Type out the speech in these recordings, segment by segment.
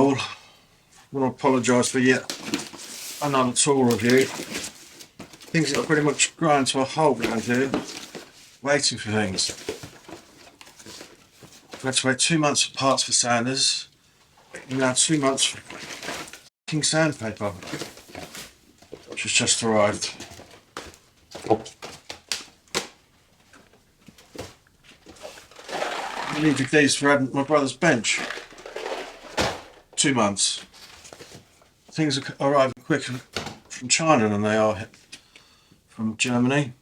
all. I want to apologise for yet another tool review. Things that are pretty much grind to a halt around here, waiting for things. I've had to wait 2 months for parts for sanders, and now 2 months for fucking sandpaper, which has just arrived. I needed these for my brother's bench. 2 months. Things are arriving quicker from China than they are from Germany.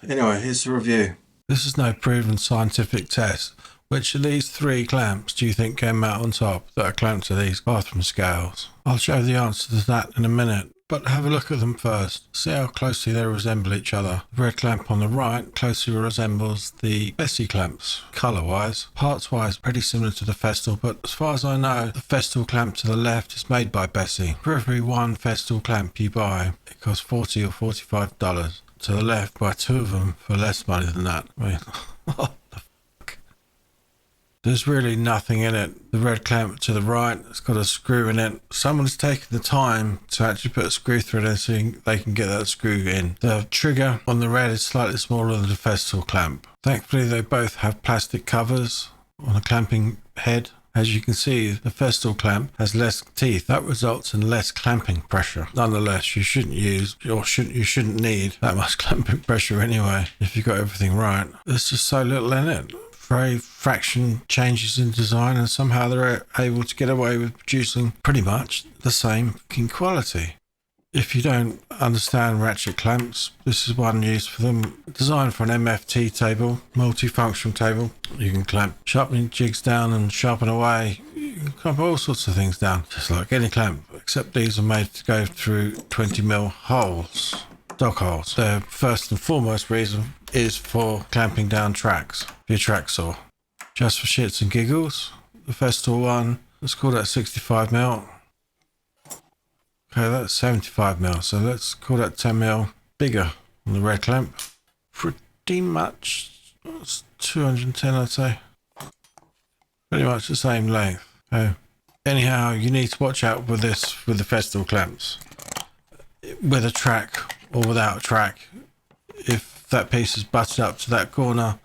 Anyway, here's the review. This is no proven scientific test. Which of these 3 clamps do you think came out on top that are clamped to these bathroom scales? I'll show the answer to that in a minute, but have a look at them first. See how closely they resemble each other. The red clamp on the right closely resembles the Bessie clamps, colour-wise. Parts-wise, pretty similar to the Festool, but as far as I know, the Festool clamp to the left is made by Bessie. For every one Festool clamp you buy, it costs $40 or $45. To the left, buy 2 of them for less money than that. I mean, what the fuck? There's really nothing in it. The red clamp to the right, it's got a screw in it. Someone's taken the time to actually put a screw through it so they can get that screw in. The trigger on the red is slightly smaller than the Festool clamp. Thankfully, they both have plastic covers on the clamping head. As you can see, the Festool clamp has less teeth. That results in less clamping pressure. Nonetheless, you shouldn't need that much clamping pressure anyway if you've got everything right. There's just so little in it. Very fraction changes in design, and somehow they're able to get away with producing pretty much the same fucking quality. If you don't understand ratchet clamps, this is one used for them. Designed for an MFT table, multifunction table. You can clamp sharpening jigs down and sharpen away. You can clamp all sorts of things down, just like any clamp, except these are made to go through 20mm holes, dog holes. Their first and foremost reason is for clamping down tracks, your track saw. Just for shits and giggles, the Festool one, let's call that 65mm. Okay, that's 75mm, so let's call that 10mm bigger than the red clamp. Pretty much, that's 210 I'd say. Pretty much the same length. Okay. Anyhow, you need to watch out with this, with the Festool clamps. With a track or without a track, if that piece is butted up to that corner,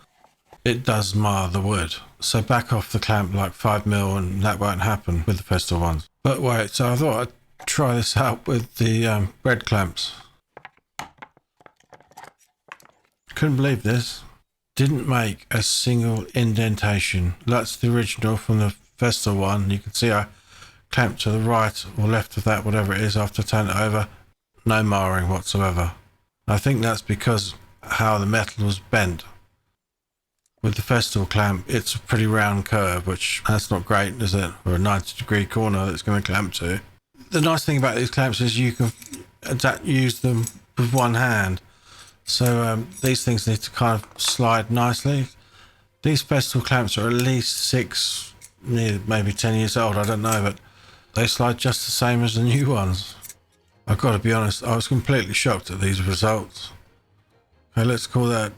it does mar the wood. So back off the clamp like 5mm and that won't happen with the Festool ones. But wait, so I thought I'd try this out with the red clamps. Couldn't believe this. Didn't make a single indentation. That's the original from the Festool one. You can see I clamped to the right or left of that, whatever it is, after turning it over. No marring whatsoever. I think that's because how the metal was bent. With the Festool clamp, it's a pretty round curve, which that's not great, is it? For a 90-degree corner that's going to clamp to. The nice thing about these clamps is you can use them with one hand. So these things need to kind of slide nicely. These Festool clamps are at least 6, maybe 10 years old, I don't know, but they slide just the same as the new ones. I've got to be honest, I was completely shocked at these results. Okay, let's call that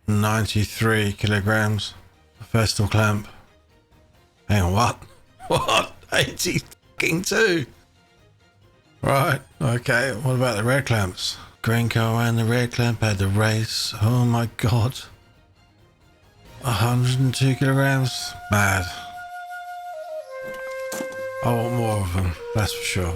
93 kilograms. A Festool clamp. Hang on, what? What? 82? Right, okay, what about the red clamps? Green car and the red clamp had the race. Oh my god. 102 kilograms? Mad. I want more of them, that's for sure.